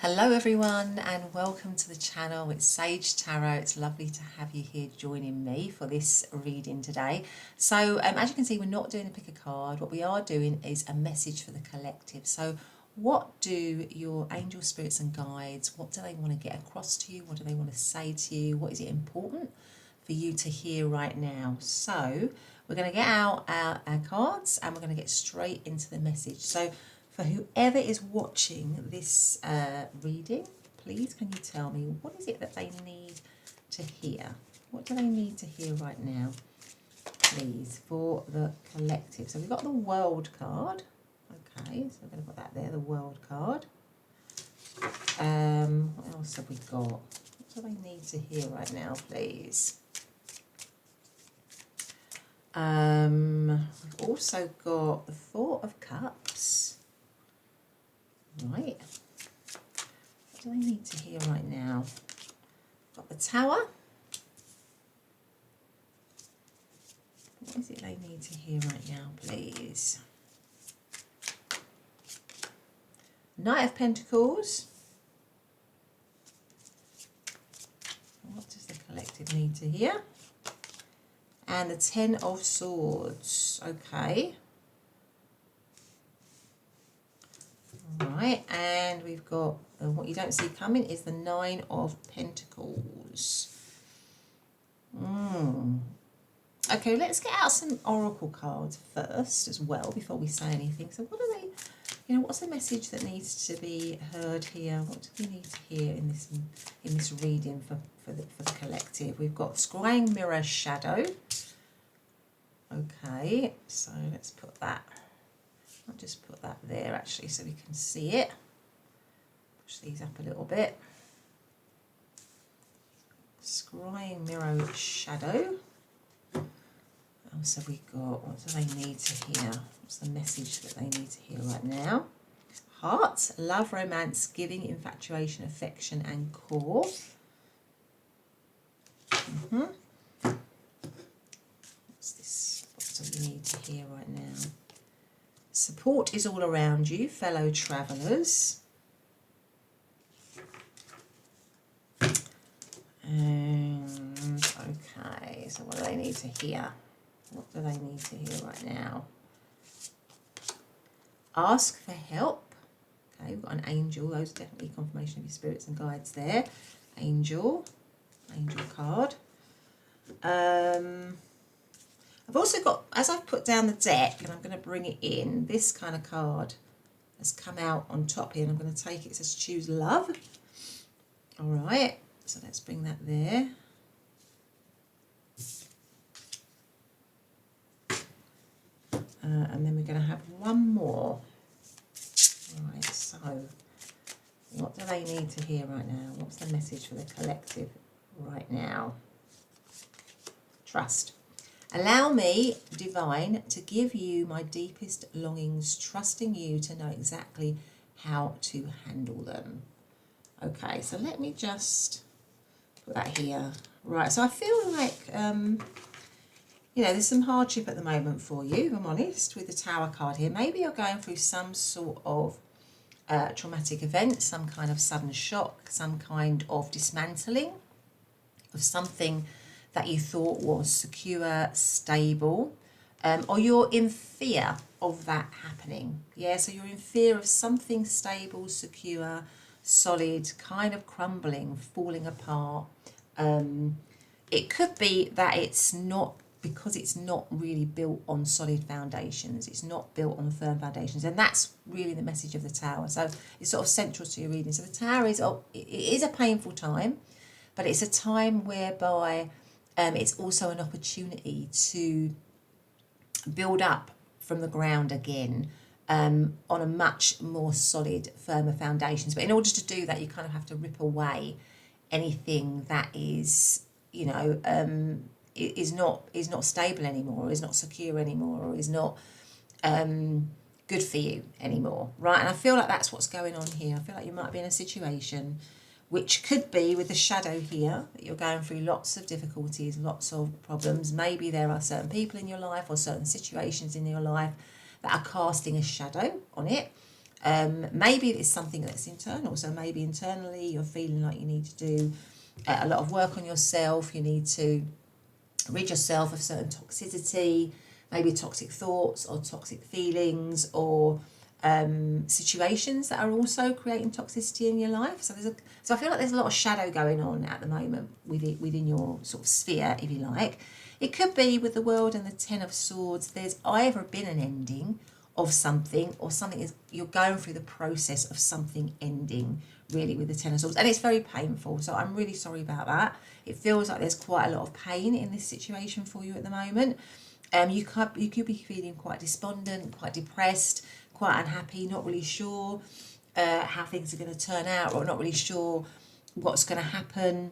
Hello everyone and welcome to the channel. It's Sage Tarot. It's lovely to have you here joining me for this reading today. So as you can see, we're not doing a pick a card. What we are doing is a message for the collective. So what do your angel spirits and guides, what do they want to get across to you? What do they want to say to you? What is it important for you to hear right now? So we're going to get out our cards and we're going to get straight into the message. So for whoever is watching this reading, please can you tell me what is it that they need to hear? What do they need to hear right now, please, for the collective? So we've got the World card. Okay, so I'm going to put that there, the World card. What else have we got? What do they need to hear right now, please? We've also got the Four of Cups. Right, what do they need to hear right now? Got the Tower. What is it they need to hear right now, please? Knight of Pentacles. What does the collective need to hear? And the Ten of Swords. Okay. Right, and we've got what you don't see coming is the Nine of Pentacles. Okay, let's get out some oracle cards first as well before we say anything. So what are they, what's the message that needs to be heard here? What do we need to hear in this reading for the collective? We've got Scrying Mirror Shadow. Okay, so let's put that. I'll just put that there actually so we can see it. Push these up a little bit. Scrying Mirror Shadow. What else have we got? What do they need to hear? What's the message that they need to hear right now? Heart, love, romance, giving, infatuation, affection and core. What's this? What do we need to hear right now? Support is all around you, fellow travellers. And okay, so what do they need to hear? What do they need to hear right now? Ask for help. Okay, we've got an angel. Those are definitely confirmation of your spirits and guides there. Angel card. I've also got, as I've put down the deck, and I'm going to bring it in, this kind of card has come out on top here, and I'm going to take it. It says choose love. All right, so let's bring that there. And then we're going to have one more. All right, so what do they need to hear right now? What's the message for the collective right now? Trust. Allow me, divine, to give you my deepest longings, trusting you to know exactly how to handle them. Okay, so let me just put that here. Right, so I feel like, there's some hardship at the moment for you, if I'm honest, with the Tower card here. Maybe you're going through some sort of traumatic event, some kind of sudden shock, some kind of dismantling of something that you thought was secure, stable, or you're in fear of that happening. Yeah, so you're in fear of something stable, secure, solid, kind of crumbling, falling apart. It could be that it's not, because it's not really built on solid foundations. It's not built on firm foundations. And that's really the message of the Tower. So it's sort of central to your reading. So the Tower is, it is a painful time, but it's a time whereby it's also an opportunity to build up from the ground again on a much more solid, firmer foundations. But in order to do that, you kind of have to rip away anything that is, is not stable anymore, or is not secure anymore, or is not good for you anymore, right? And I feel like that's what's going on here. I feel like you might be in a situation which could be with the shadow here, that you're going through lots of difficulties, lots of problems. Maybe there are certain people in your life or certain situations in your life that are casting a shadow on it. Maybe it's something that's internal. So maybe internally you're feeling like you need to do a lot of work on yourself. You need to rid yourself of certain toxicity, maybe toxic thoughts or toxic feelings or situations that are also creating toxicity in your life. So I feel like there's a lot of shadow going on at the moment within your sort of sphere, if you like. It could be with the World and the Ten of Swords. There's either been an ending of something, or something is you're going through the process of something ending, really, with the Ten of Swords, and it's very painful. So I'm really sorry about that. It feels like there's quite a lot of pain in this situation for you at the moment. You could be feeling quite despondent, quite depressed, quite unhappy, not really sure how things are going to turn out, or not really sure what's going to happen.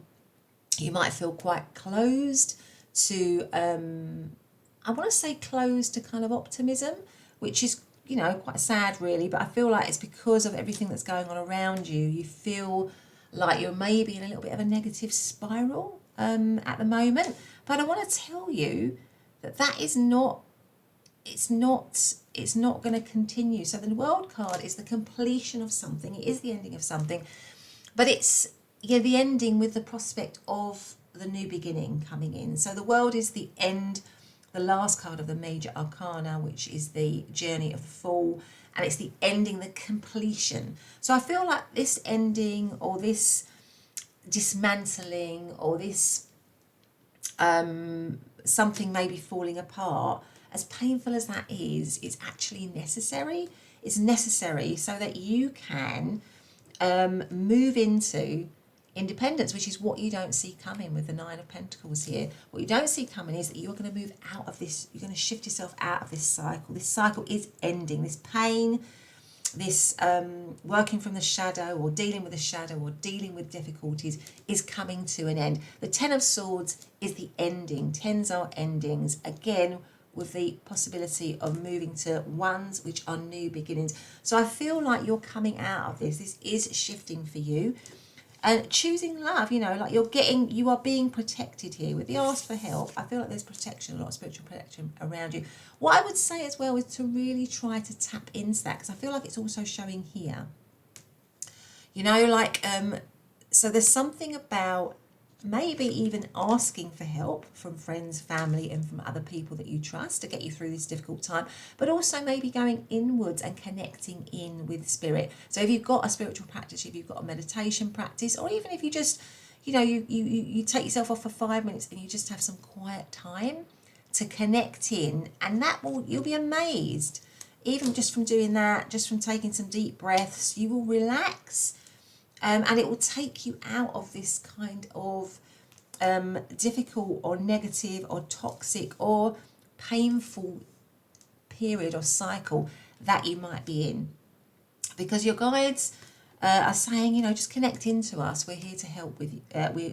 You might feel quite closed to, I want to say closed to kind of optimism, which is, you know, quite sad really, but I feel like it's because of everything that's going on around you. You feel like you're maybe in a little bit of a negative spiral at the moment. But I want to tell you that that is not, it's not going to continue. So the World card is the completion of something. It is the ending of something, but it's, yeah, the ending with the prospect of the new beginning coming in. So the World is the end, the last card of the major arcana, which is the journey of the Fool, and it's the ending, the completion. So I feel like this ending, or this dismantling, or this something maybe falling apart, as painful as that is, it's actually necessary. It's necessary so that you can move into independence, which is what you don't see coming with the Nine of Pentacles here. What you don't see coming is that you're going to move out of this, you're going to shift yourself out of this cycle. This cycle is ending. This pain, this working from the shadow, or dealing with the shadow, or dealing with difficulties, is coming to an end. The Ten of Swords is the ending. Tens are endings. Again, with the possibility of moving to ones which are new beginnings. So I feel like you're coming out of this. This is shifting for you. And choosing love, you know, like you are being protected here. With the ask for help, I feel like there's protection, a lot of spiritual protection around you. What I would say as well is to really try to tap into that, because I feel like it's also showing here. You know, like, so there's something about maybe even asking for help from friends, family, and from other people that you trust to get you through this difficult time, but also maybe going inwards and connecting in with spirit. So if you've got a spiritual practice, if you've got a meditation practice, or even if you just, you know, you take yourself off for 5 minutes and you just have some quiet time to connect in, and that will, you'll be amazed, even just from doing that, just from taking some deep breaths, you will relax. And it will take you out of this kind of difficult or negative or toxic or painful period or cycle that you might be in. Because your guides are saying, you know, just connect into us. We're here to help with you.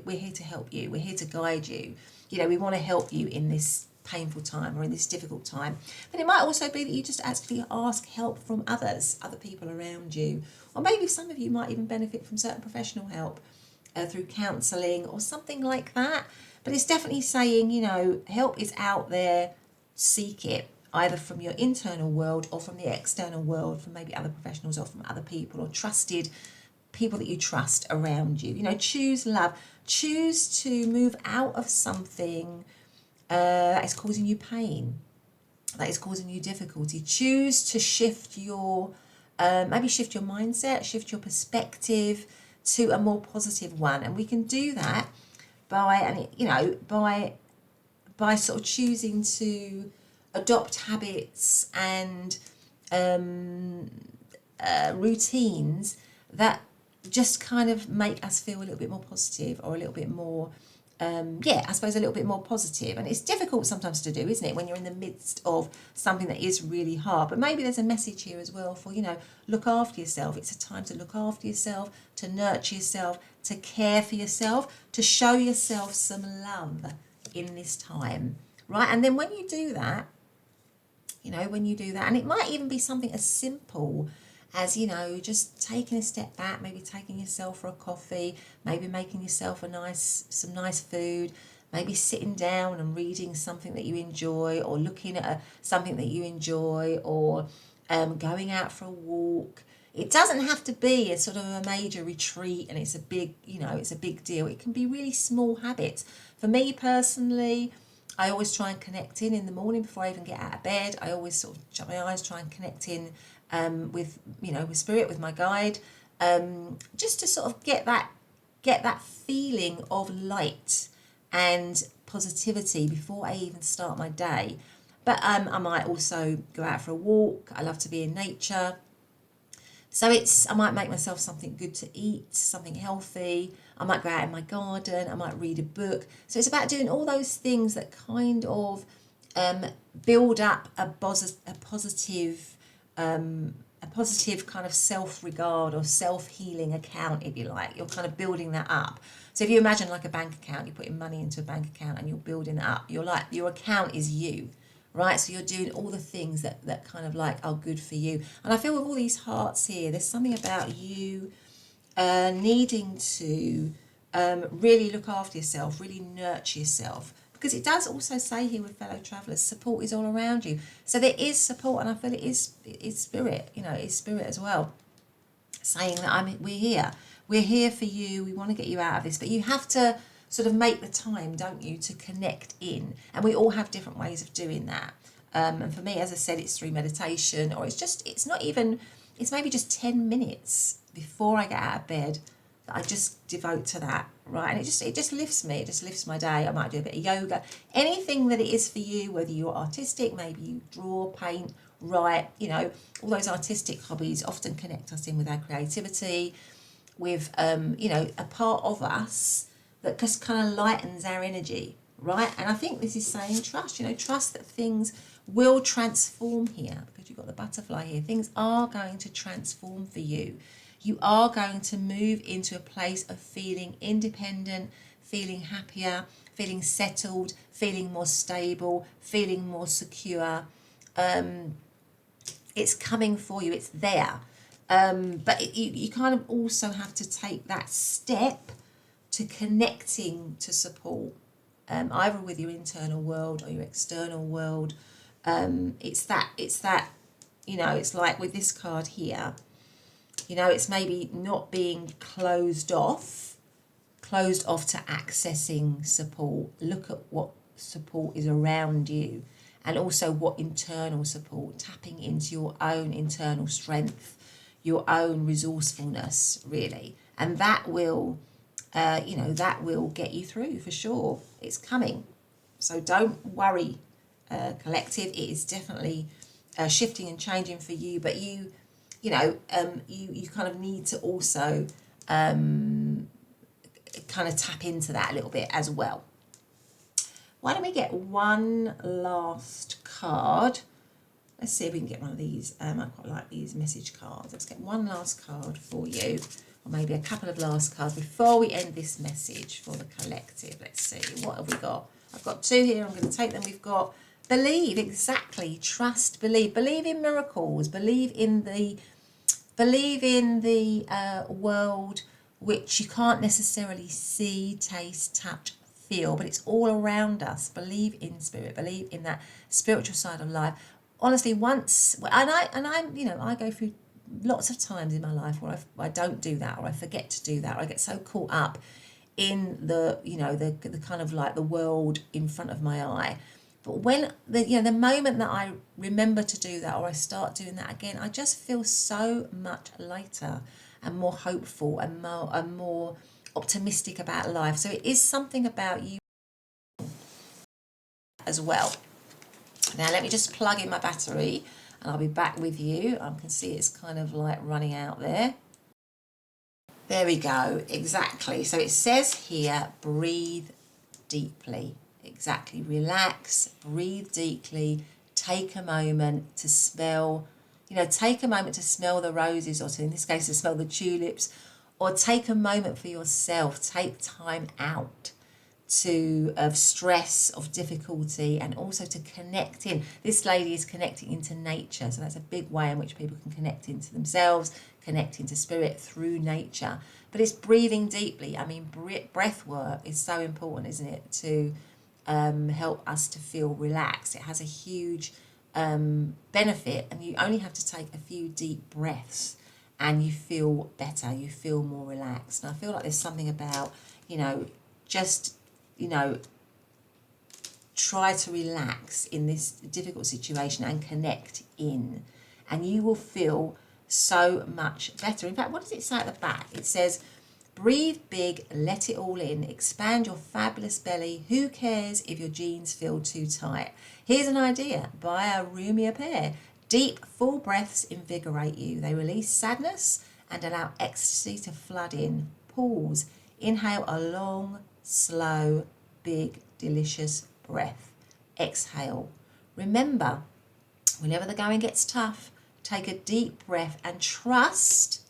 We're here to help you. We're here to guide you. You know, we want to help you in this painful time or in this difficult time. But it might also be that you just actually ask help from others, other people around you. Or maybe some of you might even benefit from certain professional help through counselling or something like that. But it's definitely saying, you know, help is out there, seek it, either from your internal world or from the external world, from maybe other professionals or from other people or trusted people that you trust around you. You know, choose love. Choose to move out of something that is causing you pain, that is causing you difficulty. Choose to shift your, maybe shift your mindset, shift your perspective to a more positive one. And we can do that by, and you know, by sort of choosing to adopt habits and routines that just kind of make us feel a little bit more positive, or a little bit more I suppose a little bit more positive. And it's difficult sometimes to do, isn't it, when you're in the midst of something that is really hard. But maybe there's a message here as well for, you know, look after yourself. It's a time to look after yourself, to nurture yourself, to care for yourself, to show yourself some love in this time, right? And then when you do that, you know, when you do that, and it might even be something as simple as, you know, just taking a step back, maybe taking yourself for a coffee, maybe making yourself some nice food, maybe sitting down and reading something that you enjoy, or looking at something that you enjoy, or going out for a walk. It doesn't have to be a sort of a major retreat and it's a big, it's a big deal. It can be really small habits. For me personally, I always try and connect in the morning before I even get out of bed. I always sort of shut my eyes, try and connect in with, with spirit, with my guide, just to sort of get that feeling of light and positivity before I even start my day. But I might also go out for a walk. I love to be in nature. So I might make myself something good to eat, something healthy. I might go out in my garden. I might read a book. So it's about doing all those things that kind of build up a positive kind of self-regard or self-healing account, if you like. You're kind of building that up. So if you imagine like a bank account, you're putting money into a bank account and you're building it up. Your account is you, right? So you're doing all the things that kind of like are good for you. And I feel with all these hearts here, there's something about you needing to really look after yourself, really nurture yourself. Because it does also say here with fellow travellers, support is all around you. So there is support, and I feel it's spirit, it's spirit as well, saying that we're here. We're here for you. We want to get you out of this. But you have to sort of make the time, don't you, to connect in. And we all have different ways of doing that. And for me, as I said, it's through meditation, or it's maybe just 10 minutes before I get out of bed that I just devote to that, right? And it just lifts me. It just lifts my day. I might do a bit of yoga. Anything that it is for you, whether you're artistic, maybe you draw, paint, write, all those artistic hobbies often connect us in with our creativity, with, a part of us that just kind of lightens our energy, right? And I think this is saying trust, trust that things will transform here, because you've got the butterfly here. Things are going to transform for you. You are going to move into a place of feeling independent, feeling happier, feeling settled, feeling more stable, feeling more secure. It's coming for you. It's there. But you kind of also have to take that step to connecting to support, either with your internal world or your external world. It's that, it's like with this card here, it's maybe not being closed off to accessing support. Look at what support is around you, and also what internal support, tapping into your own internal strength, your own resourcefulness, really. And that will, that will get you through for sure. It's coming. So don't worry, collective. It is definitely shifting and changing for you, but you kind of need to also kind of tap into that a little bit as well. Why don't we get one last card? Let's see if we can get one of these. I quite like these message cards. Let's get one last card for you, or maybe a couple of last cards before we end this message for the collective. Let's see, what have we got? I've got two here. I'm going to take them. We've got believe, exactly. Trust, believe in miracles, believe in the world which you can't necessarily see, taste, touch, feel, but it's all around us. Believe in spirit, believe in that spiritual side of life. Honestly, I go through lots of times in my life where I don't do that, or I forget to do that, or I get so caught up in the kind of like the world in front of my eye. But when the moment that I remember to do that, or I start doing that again, I just feel so much lighter and more hopeful and more optimistic about life. So it is something about you as well. Now let me just plug in my battery and I'll be back with you. I can see it's kind of like running out there. There we go, exactly. So it says here, breathe deeply. Exactly, relax, breathe deeply, take a moment to smell, take a moment to smell the roses, or in this case to smell the tulips, or take a moment for yourself. Take time out of stress, of difficulty, and also to connect in. This lady is connecting into nature, so that's a big way in which people can connect into themselves, connect into spirit through nature. But it's breathing deeply. I mean, breath work is so important, isn't it, to help us to feel relaxed. It has a huge benefit, and you only have to take a few deep breaths, and you feel better, you feel more relaxed. And I feel like there's something about, you know, just, you know, try to relax in this difficult situation and connect in, and you will feel so much better. In fact, what does it say at the back? It says, breathe big, let it all in, expand your fabulous belly. Who cares if your jeans feel too tight? Here's an idea: buy a roomier pair. Deep, full breaths invigorate you. They release sadness and allow ecstasy to flood in. Pause. Inhale a long, slow, big, delicious breath. Exhale. Remember, whenever the going gets tough, take a deep breath and trust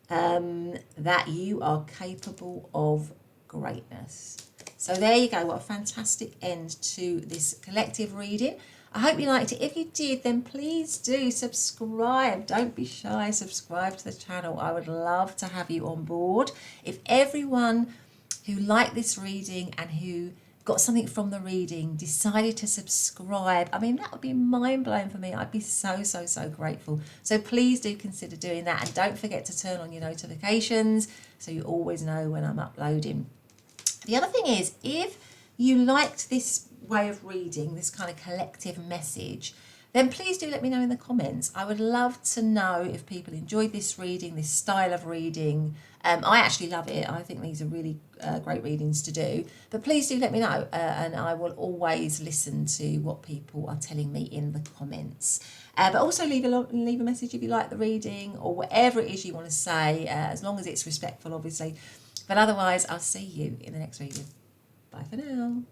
that you are capable of greatness. So there you go. What a fantastic end to this collective reading. I hope you liked it. If you did, then please do subscribe. Don't be shy. Subscribe to the channel. I would love to have you on board. If everyone who liked this reading and who got something from the reading decided to subscribe, I mean, that would be mind-blowing for me. I'd be so grateful. So please do consider doing that, and don't forget to turn on your notifications so you always know when I'm uploading. The other thing is, if you liked this way of reading, this kind of collective message, then please do let me know in the comments. I would love to know if people enjoyed this reading, this style of reading. I actually love it. I think these are really great readings to do. But please do let me know, and I will always listen to what people are telling me in the comments. But also leave a message if you like the reading, or whatever it is you want to say, as long as it's respectful, obviously. But otherwise, I'll see you in the next reading. Bye for now.